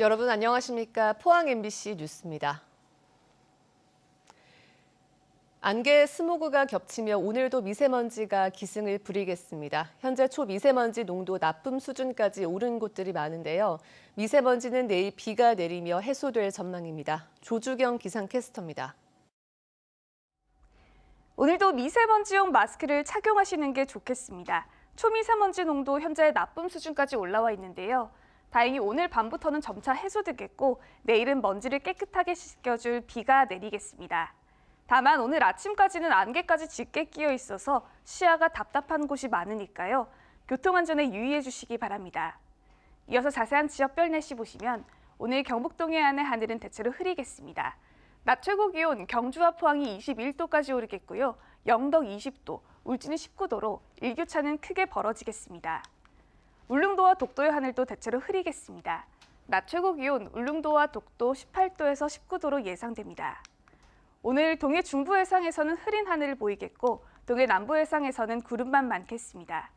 여러분 안녕하십니까? 포항 MBC 뉴스입니다. 안개 스모그가 겹치며 오늘도 미세먼지가 기승을 부리겠습니다. 현재 초미세먼지 농도 나쁨 수준까지 오른 곳들이 많은데요. 미세먼지는 내일 비가 내리며 해소될 전망입니다. 조주경 기상캐스터입니다. 오늘도 미세먼지용 마스크를 착용하시는 게 좋겠습니다. 초미세먼지 농도 현재 나쁨 수준까지 올라와 있는데요. 다행히 오늘 밤부터는 점차 해소되겠고 내일은 먼지를 깨끗하게 씻겨줄 비가 내리겠습니다. 다만 오늘 아침까지는 안개까지 짙게 끼어 있어서 시야가 답답한 곳이 많으니까요. 교통안전에 유의해 주시기 바랍니다. 이어서 자세한 지역별 날씨 보시면 오늘 경북 동해안의 하늘은 대체로 흐리겠습니다. 낮 최고 기온 경주와 포항이 21도까지 오르겠고요. 영덕 20도, 울진은 19도로 일교차는 크게 벌어지겠습니다. 울릉도와 독도의 하늘도 대체로 흐리겠습니다. 낮 최고 기온 울릉도와 독도 18도에서 19도로 예상됩니다. 오늘 동해 중부 해상에서는 흐린 하늘을 보이겠고 동해 남부 해상에서는 구름만 많겠습니다.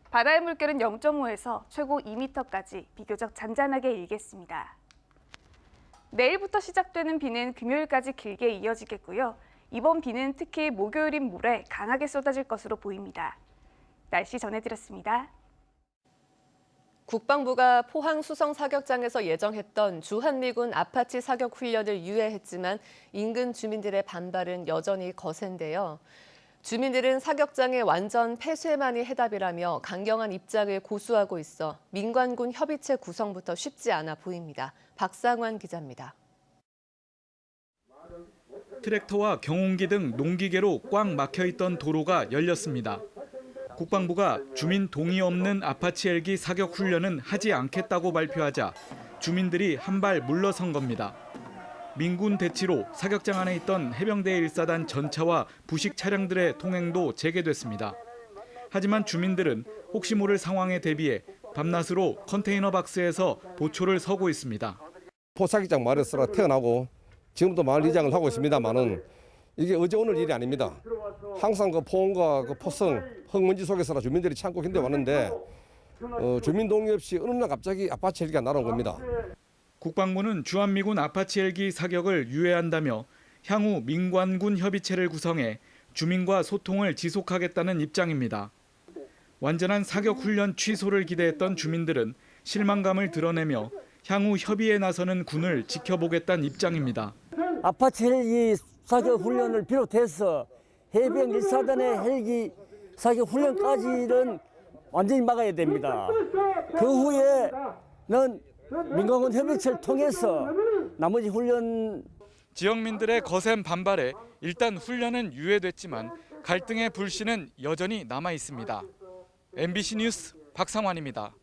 바다의 물결은 0.5에서 최고 2m까지 비교적 잔잔하게 일겠습니다. 내일부터 시작되는 비는 금요일까지 길게 이어지겠고요. 이번 비는 특히 목요일인 모레 강하게 쏟아질 것으로 보입니다. 날씨 전해드렸습니다. 국방부가 포항 수성 사격장에서 예정했던 주한미군 아파치 사격 훈련을 유예했지만 인근 주민들의 반발은 여전히 거센데요. 주민들은 사격장의 완전 폐쇄만이 해답이라며 강경한 입장을 고수하고 있어 민관군 협의체 구성부터 쉽지 않아 보입니다. 박상환 기자입니다. 트랙터와 경운기 등 농기계로 꽉 막혀있던 도로가 열렸습니다. 국방부가 주민 동의 없는 아파치 헬기 사격 훈련은 하지 않겠다고 발표하자 주민들이 한 발 물러선 겁니다. 민군 대치로 사격장 안에 있던 해병대 1사단 전차와 부식 차량들의 통행도 재개됐습니다. 하지만 주민들은 혹시 모를 상황에 대비해 밤낮으로 컨테이너 박스에서 보초를 서고 있습니다. 포사격장 마을에서 태어나고 지금도 마을 이장을 하고 있습니다만은 이게 어제 오늘 일이 아닙니다. 항상 그 포항과 그 포성, 흙먼지 속에서 주민들이 참고 힘내왔는데 주민 동의 없이 어느 날 갑자기 아파치 헬기가 날아온 겁니다. 국방부는 주한미군 아파치 헬기 사격을 유예한다며 향후 민관군 협의체를 구성해 주민과 소통을 지속하겠다는 입장입니다. 완전한 사격 훈련 취소를 기대했던 주민들은 실망감을 드러내며 향후 협의에 나서는 군을 지켜보겠다는 입장입니다. 아파치 헬기 사격 훈련을 비롯해서 해병 1사단의 헬기 사격 훈련까지는 완전히 막아야 됩니다. 그 후에는 민간군 협의체를 통해서 나머지 훈련 지역민들의 거센 반발에 일단 훈련은 유예됐지만 갈등의 불씨는 여전히 남아 있습니다. MBC 뉴스 박상환입니다.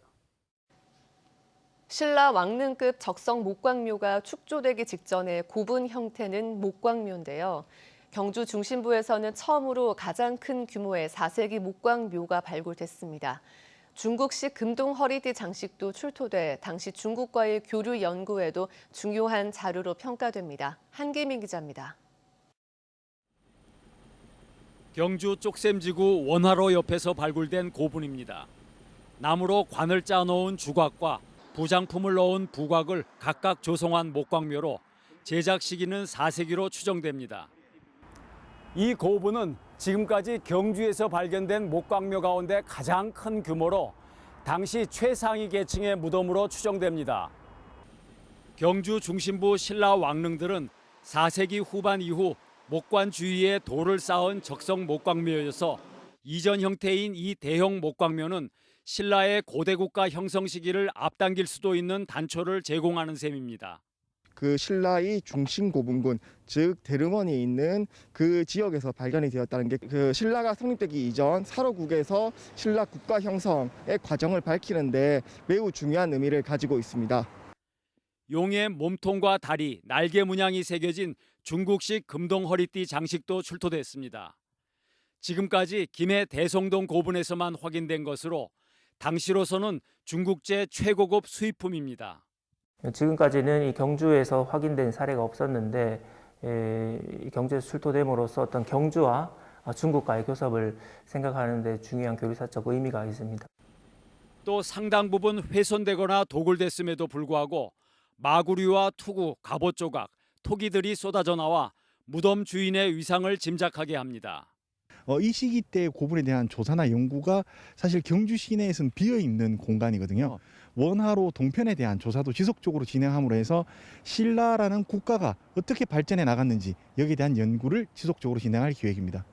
신라 왕릉급 적성 목광묘가 축조되기 직전에 고분 형태는 목광묘인데요. 경주 중심부에서는 처음으로 가장 큰 규모의 4세기 목광묘가 발굴됐습니다. 중국식 금동 허리띠 장식도 출토돼 당시 중국과의 교류 연구에도 중요한 자료로 평가됩니다. 한기민 기자입니다. 경주 쪽샘지구 원화로 옆에서 발굴된 고분입니다. 나무로 관을 짜놓은 주곽과 부장품을 넣은 부곽을 각각 조성한 목광묘로 제작 시기는 4세기로 추정됩니다. 이 고분은 지금까지 경주에서 발견된 목광묘 가운데 가장 큰 규모로 당시 최상위 계층의 무덤으로 추정됩니다. 경주 중심부 신라 왕릉들은 4세기 후반 이후 목관 주위에 돌을 쌓은 적성 목광묘여서 이전 형태인 이 대형 목광묘는 신라의 고대 국가 형성 시기를 앞당길 수도 있는 단초를 제공하는 셈입니다. 그 신라의 중심 고분군, 즉 대릉원이 있는 그 지역에서 발견이 되었다는 게 그 신라가 성립되기 이전 사로국에서 신라 국가 형성의 과정을 밝히는데 매우 중요한 의미를 가지고 있습니다. 용의 몸통과 다리, 날개 문양이 새겨진 중국식 금동 허리띠 장식도 출토됐습니다. 지금까지 김해 대성동 고분에서만 확인된 것으로 당시로서는 중국제 최고급 수입품입니다. 지금까지는 이 경주에서 확인된 사례가 없었는데 경주에서 출토됨으로써 어떤 경주와 중국과의 교섭을 생각하는 데 중요한 교류사적 의미가 있습니다. 또 상당 부분 훼손되거나 도굴됐음에도 불구하고 마구류와 투구, 갑옷 조각, 토기들이 쏟아져 나와 무덤 주인의 위상을 짐작하게 합니다. 이 시기 때 고분에 대한 조사나 연구가 사실 경주 시내에서는 비어있는 공간이거든요. 원화로 동편에 대한 조사도 지속적으로 진행함으로 해서 신라라는 국가가 어떻게 발전해 나갔는지 여기에 대한 연구를 지속적으로 진행할 계획입니다.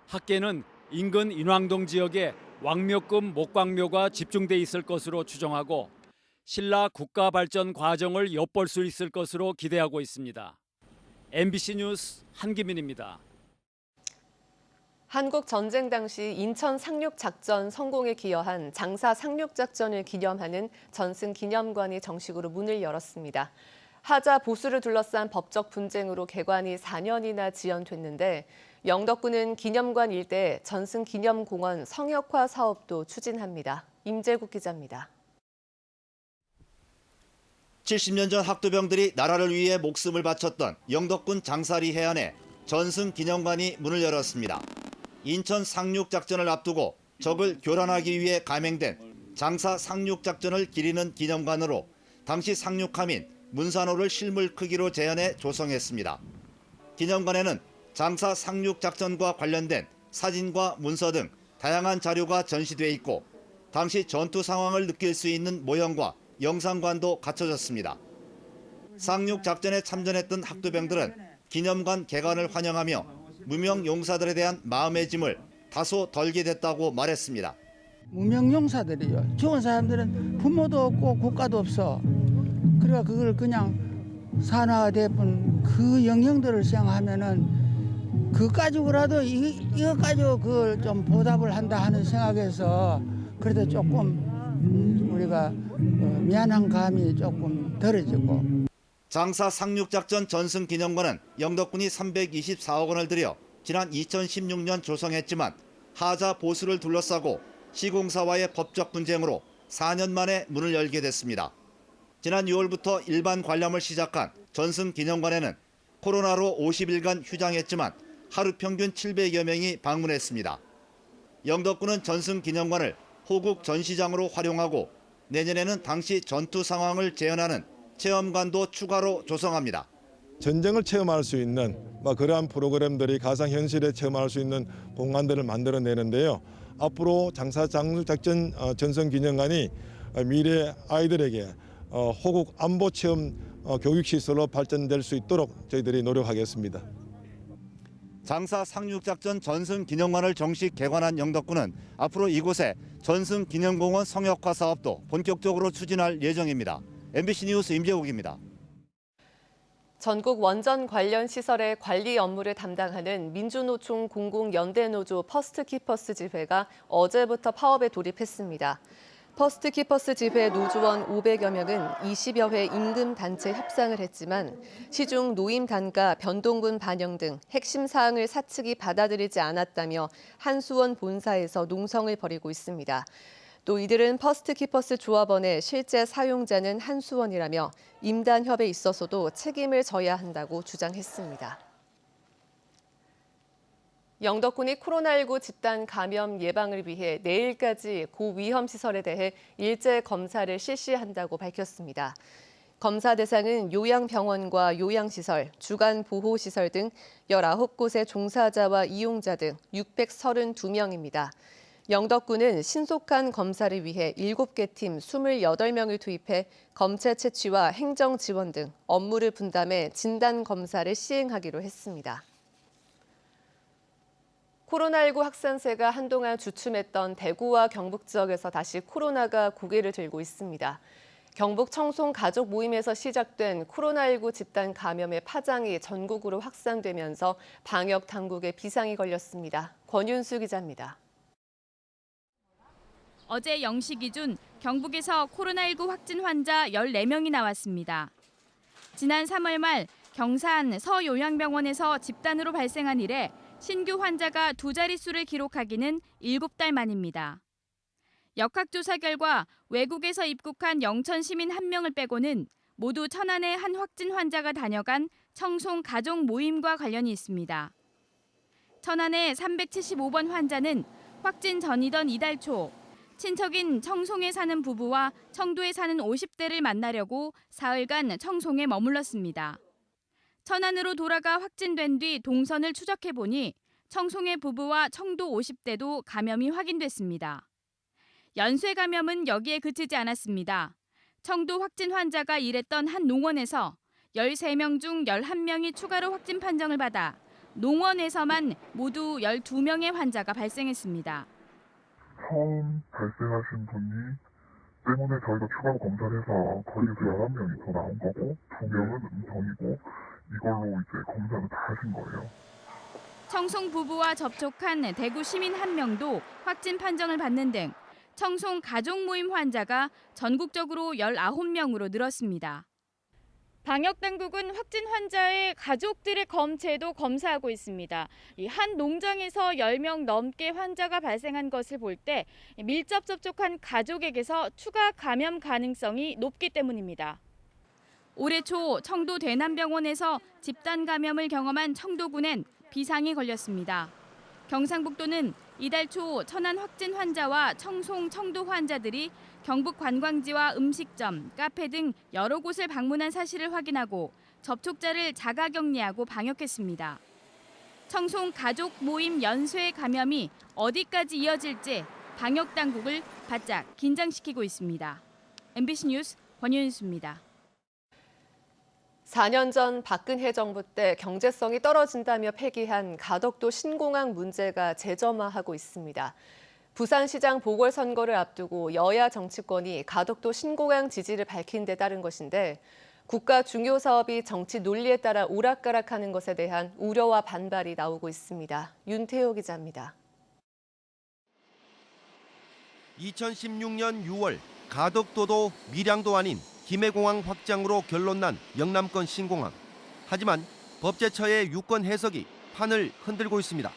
학계는 인근 인왕동 지역에 왕묘급 목광묘가 집중돼 있을 것으로 추정하고 신라 국가 발전 과정을 엿볼 수 있을 것으로 기대하고 있습니다. MBC 뉴스 한기민입니다. 한국 전쟁 당시 인천 상륙 작전 성공에 기여한 장사 상륙 작전을 기념하는 전승 기념관이 정식으로 문을 열었습니다. 하자 보수를 둘러싼 법적 분쟁으로 개관이 4년이나 지연됐는데 영덕군은 기념관 일대 전승 기념공원 성역화 사업도 추진합니다. 임재국 기자입니다. 70년 전 학도병들이 나라를 위해 목숨을 바쳤던 영덕군 장사리 해안에 전승 기념관이 문을 열었습니다. 인천 상륙 작전을 앞두고 적을 교란하기 위해 감행된 장사 상륙 작전을 기리는 기념관으로 당시 상륙함인 문산호를 실물 크기로 재현해 조성했습니다. 기념관에는 장사 상륙 작전과 관련된 사진과 문서 등 다양한 자료가 전시돼 있고 당시 전투 상황을 느낄 수 있는 모형과 영상관도 갖춰졌습니다. 상륙 작전에 참전했던 학도병들은 기념관 개관을 환영하며 무명 용사들에 대한 마음의 짐을 다소 덜게 됐다고 말했습니다. 무명 용사들이요. 죽은 사람들은 부모도 없고 국가도 없어. 그러니까 그걸 그냥 산화돼본 그 영형들을 생각하면은 그거 가지고라도 이거 가지고 그걸 좀 보답을 한다 하는 생각에서 그래도 조금 우리가 미안한 감이 조금 덜어지고. 장사 상륙작전 전승기념관은 영덕군이 324억 원을 들여 지난 2016년 조성했지만 하자 보수를 둘러싸고 시공사와의 법적 분쟁으로 4년 만에 문을 열게 됐습니다. 지난 6월부터 일반 관람을 시작한 전승기념관에는 코로나로 50일간 휴장했지만 하루 평균 700여 명이 방문했습니다. 영덕군은 전승기념관을 호국 전시장으로 활용하고 내년에는 당시 전투 상황을 재현하는 체험관도 추가로 조성합니다. 전쟁을 체험할 수 있는 그러한 프로그램들이 가상현실에 체험할 수 있는 공간들을 만들어내는데요. 앞으로 장사상륙작전 전승기념관이 미래 아이들에게 호국 안보 체험 교육시설로 발전될 수 있도록 저희들이 노력하겠습니다. 장사 상륙작전 전승기념관을 정식 개관한 영덕군은 앞으로 이곳에 전승기념공원 성역화 사업도 본격적으로 추진할 예정입니다. MBC 뉴스 임재국입니다. 전국 원전 관련 시설의 관리 업무를 담당하는 민주노총 공공연대노조 퍼스트키퍼스 지회가 어제부터 파업에 돌입했습니다. 퍼스트키퍼스 지회 노조원 500여 명은 20여 회 임금단체 협상을 했지만 시중 노임 단가, 변동분 반영 등 핵심 사항을 사측이 받아들이지 않았다며 한수원 본사에서 농성을 벌이고 있습니다. 또 이들은 퍼스트키퍼스 조합원의 실제 사용자는 한수원이라며 임단협에 있어서도 책임을 져야 한다고 주장했습니다. 영덕군이 코로나19 집단 감염 예방을 위해 내일까지 고위험 시설에 대해 일제 검사를 실시한다고 밝혔습니다. 검사 대상은 요양병원과 요양시설, 주간보호시설 등 19곳의 종사자와 이용자 등 632명입니다. 영덕군은 신속한 검사를 위해 7개 팀 28명을 투입해 검체 채취와 행정 지원 등 업무를 분담해 진단 검사를 시행하기로 했습니다. 코로나19 확산세가 한동안 주춤했던 대구와 경북 지역에서 다시 코로나가 고개를 들고 있습니다. 경북 청송 가족 모임에서 시작된 코로나19 집단 감염의 파장이 전국으로 확산되면서 방역 당국에 비상이 걸렸습니다. 권윤수 기자입니다. 어제 0시 기준 경북에서 코로나19 확진 환자 14명이 나왔습니다. 지난 3월 말 경산 서요양병원에서 집단으로 발생한 이래 신규 환자가 2자릿수를 기록하기는 7달 만입니다. 역학조사 결과 외국에서 입국한 영천 시민 1명을 빼고는 모두 천안에 한 확진 환자가 다녀간 청송 가족 모임과 관련이 있습니다. 천안의 375번 환자는 확진 전이던 이달 초 친척인 청송에 사는 부부와 청도에 사는 50대를 만나려고 사흘간 청송에 머물렀습니다. 천안으로 돌아가 확진된 뒤 동선을 추적해보니 청송의 부부와 청도 50대도 감염이 확인됐습니다. 연쇄 감염은 여기에 그치지 않았습니다. 청도 확진 환자가 일했던 한 농원에서 13명 중 11명이 추가로 확진 판정을 받아 농원에서만 모두 12명의 환자가 발생했습니다. 처음 발생하신 분이 때문에 저희가 추가로 검사를 해서 거리에서 11명이 더 나온 거고 2명은 음성이고 이걸로 이제 검사를 다 하신 거예요. 청송 부부와 접촉한 대구 시민 1명도 확진 판정을 받는 등 청송 가족 모임 환자가 전국적으로 19명으로 늘었습니다. 방역당국은 확진 환자의 가족들의 검체도 검사하고 있습니다. 한 농장에서 10명 넘게 환자가 발생한 것을 볼 때 밀접 접촉한 가족에게서 추가 감염 가능성이 높기 때문입니다. 올해 초 청도 대남병원에서 집단 감염을 경험한 청도군엔 비상이 걸렸습니다. 경상북도는 이달 초 천안 확진 환자와 청송, 청도 환자들이 경북 관광지와 음식점, 카페 등 여러 곳을 방문한 사실을 확인하고 접촉자를 자가격리하고 방역했습니다. 청송 가족 모임 연쇄 감염이 어디까지 이어질지 방역당국을 바짝 긴장시키고 있습니다. MBC 뉴스 권윤수입니다. 4년 전 박근혜 정부 때 경제성이 떨어진다며 폐기한 가덕도 신공항 문제가 재점화하고 있습니다. 부산시장 보궐선거를 앞두고 여야 정치권이 가덕도 신공항 지지를 밝힌 데 따른 것인데 국가 중요 사업이 정치 논리에 따라 오락가락하는 것에 대한 우려와 반발이 나오고 있습니다. 윤태호 기자입니다. 2016년 6월 가덕도도 밀양도 아닌 김해공항 확장으로 결론난 영남권 신공항. 하지만 법제처의 유권 해석이 판을 흔들고 있습니다.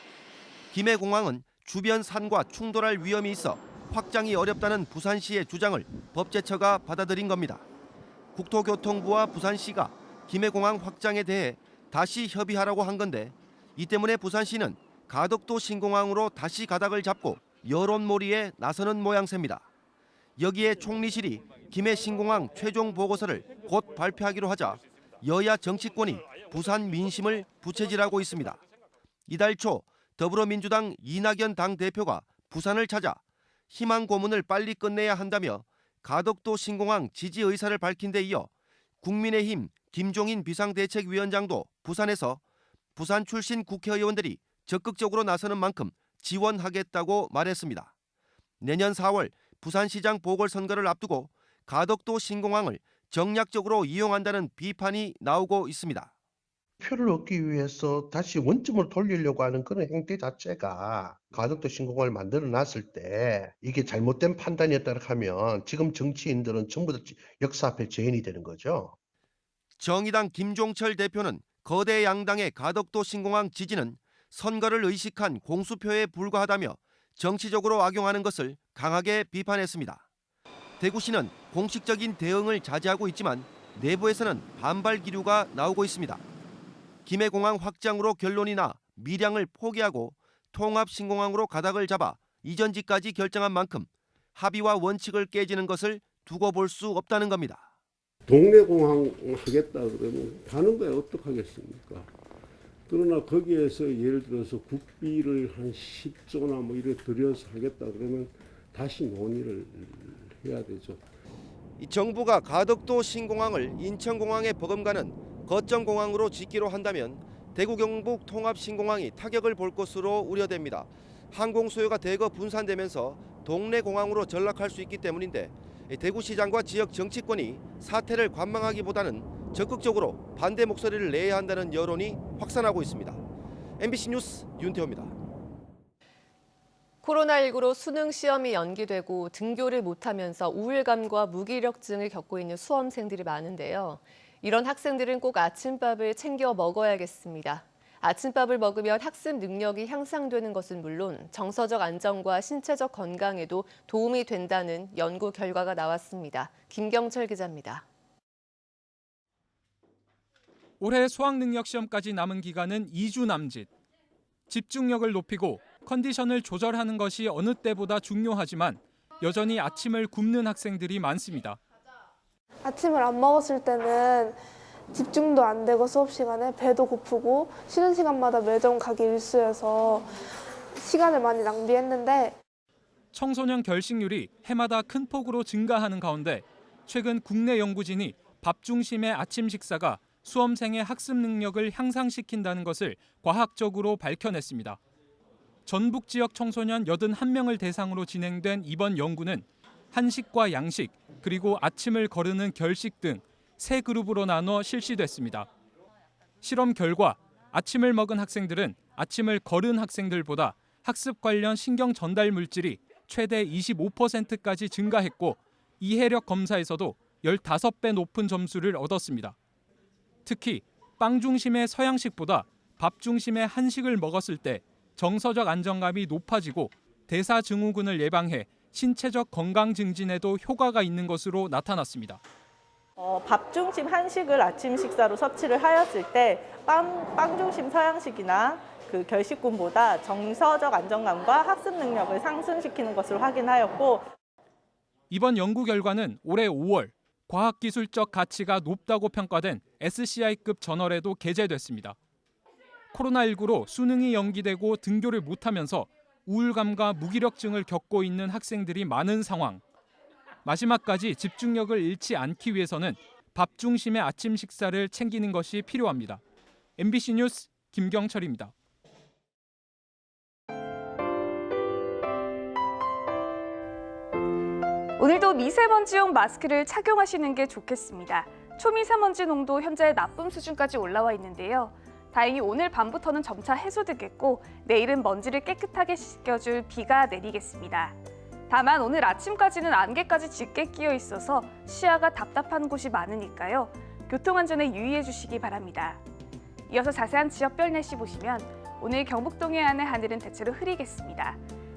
김해공항은 주변 산과 충돌할 위험이 있어 확장이 어렵다는 부산시의 주장을 법제처가 받아들인 겁니다. 국토교통부와 부산시가 김해공항 확장에 대해 다시 협의하라고 한 건데 이 때문에 부산시는 가덕도 신공항으로 다시 가닥을 잡고 여론몰이에 나서는 모양새입니다. 여기에 총리실이 김해 신공항 최종 보고서를 곧 발표하기로 하자 여야 정치권이 부산 민심을 부채질하고 있습니다. 이달 초 더불어민주당 이낙연 당대표가 부산을 찾아 희망 고문을 빨리 끝내야 한다며 가덕도 신공항 지지 의사를 밝힌 데 이어 국민의힘 김종인 비상대책위원장도 부산에서 부산 출신 국회의원들이 적극적으로 나서는 만큼 지원하겠다고 말했습니다. 내년 4월 부산시장 보궐선거를 앞두고 가덕도 신공항을 정략적으로 이용한다는 비판이 나오고 있습니다. 표를 얻기 위해서 다시 원점을 돌리려고 하는 그런 행태 자체가 가덕도 신공항을 만들어 놨을 때 이게 잘못된 판단이었다고 하면 지금 정치인들은 전부 다 역사 앞에 죄인이 되는 거죠. 정의당 김종철 대표는 거대 양당의 가덕도 신공항 지지는 선거를 의식한 공수표에 불과하다며 정치적으로 악용하는 것을 강하게 비판했습니다. 대구시는 공식적인 대응을 자제하고 있지만 내부에서는 반발 기류가 나오고 있습니다. 김해공항 확장으로 결론이 나 밀양을 포기하고 통합신공항으로 가닥을 잡아 이전지까지 결정한 만큼 합의와 원칙을 깨지는 것을 두고 볼 수 없다는 겁니다. 동네 공항 하겠다 그러면 가는 거야 어떡하겠습니까? 그러나 거기에서 예를 들어서 국비를 한 10조나 뭐 이래 들여서 하겠다 그러면 다시 논의를 해야 되죠. 정부가 가덕도 신공항을 인천공항에 버금가는 거점공항으로 짓기로 한다면 대구 경북 통합신공항이 타격을 볼 것으로 우려됩니다. 항공 수요가 대거 분산되면서 동네 공항으로 전락할 수 있기 때문인데 대구시장과 지역 정치권이 사태를 관망하기보다는 적극적으로 반대 목소리를 내야 한다는 여론이 확산하고 있습니다. MBC 뉴스 윤태호입니다. 코로나19로 수능 시험이 연기되고 등교를 못하면서 우울감과 무기력증을 겪고 있는 수험생들이 많은데요. 이런 학생들은 꼭 아침밥을 챙겨 먹어야겠습니다. 아침밥을 먹으면 학습 능력이 향상되는 것은 물론 정서적 안정과 신체적 건강에도 도움이 된다는 연구 결과가 나왔습니다. 김경철 기자입니다. 올해 수학능력 시험까지 남은 기간은 2주 남짓. 집중력을 높이고 컨디션을 조절하는 것이 어느 때보다 중요하지만 여전히 아침을 굶는 학생들이 많습니다. 아침을 안 먹었을 때는 집중도 안 되고 수업 시간에 배도 고프고 쉬는 시간마다 매점 가기 일쑤여서 시간을 많이 낭비했는데 청소년 결식률이 해마다 큰 폭으로 증가하는 가운데 최근 국내 연구진이 밥 중심의 아침 식사가 수험생의 학습 능력을 향상시킨다는 것을 과학적으로 밝혀냈습니다. 전북 지역 청소년 81명을 대상으로 진행된 이번 연구는 한식과 양식, 그리고 아침을 거르는 결식 등 세 그룹으로 나눠 실시됐습니다. 실험 결과 아침을 먹은 학생들은 아침을 거른 학생들보다 학습 관련 신경 전달 물질이 최대 25%까지 증가했고 이해력 검사에서도 15배 높은 점수를 얻었습니다. 특히 빵 중심의 서양식보다 밥 중심의 한식을 먹었을 때 정서적 안정감이 높아지고 대사증후군을 예방해 신체적 건강 증진에도 효과가 있는 것으로 나타났습니다. 밥 중심 한식을 아침 식사로 섭취를 하였을 때 빵 중심 서양식이나 그 결식군보다 정서적 안정감과 학습 능력을 상승시키는 것을 확인하였고 이번 연구 결과는 올해 5월 과학기술적 가치가 높다고 평가된 SCI급 저널에도 게재됐습니다. 코로나19로 수능이 연기되고 등교를 못하면서 우울감과 무기력증을 겪고 있는 학생들이 많은 상황. 마지막까지 집중력을 잃지 않기 위해서는 밥 중심의 아침 식사를 챙기는 것이 필요합니다. MBC 뉴스 김경철입니다. 오늘도 미세먼지용 마스크를 착용하시는 게 좋겠습니다. 초미세먼지 농도 현재 나쁨 수준까지 올라와 있는데요. 다행히 오늘 밤부터는 점차 해소되겠고 내일은 먼지를 깨끗하게 씻겨줄 비가 내리겠습니다. 다만 오늘 아침까지는 안개까지 짙게 끼어 있어서 시야가 답답한 곳이 많으니까요. 교통안전에 유의해 주시기 바랍니다. 이어서 자세한 지역별 날씨 보시면 오늘 경북 동해안의 하늘은 대체로 흐리겠습니다.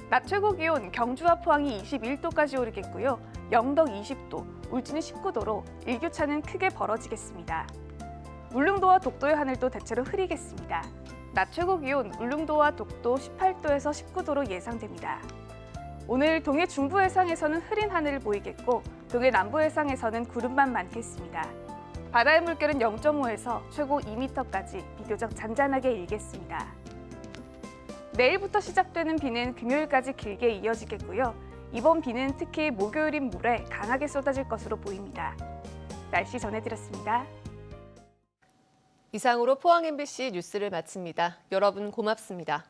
낮 최고 기온 경주와 포항이 21도까지 오르겠고요. 영덕 20도, 울진은 19도로 일교차는 크게 벌어지겠습니다. 울릉도와 독도의 하늘도 대체로 흐리겠습니다. 낮 최고 기온 울릉도와 독도 18도에서 19도로 예상됩니다. 오늘 동해 중부 해상에서는 흐린 하늘을 보이겠고 동해 남부 해상에서는 구름만 많겠습니다. 바다의 물결은 0.5에서 최고 2m까지 비교적 잔잔하게 일겠습니다. 내일부터 시작되는 비는 금요일까지 길게 이어지겠고요. 이번 비는 특히 목요일인 모레 강하게 쏟아질 것으로 보입니다. 날씨 전해드렸습니다. 이상으로 포항 MBC 뉴스를 마칩니다. 여러분 고맙습니다.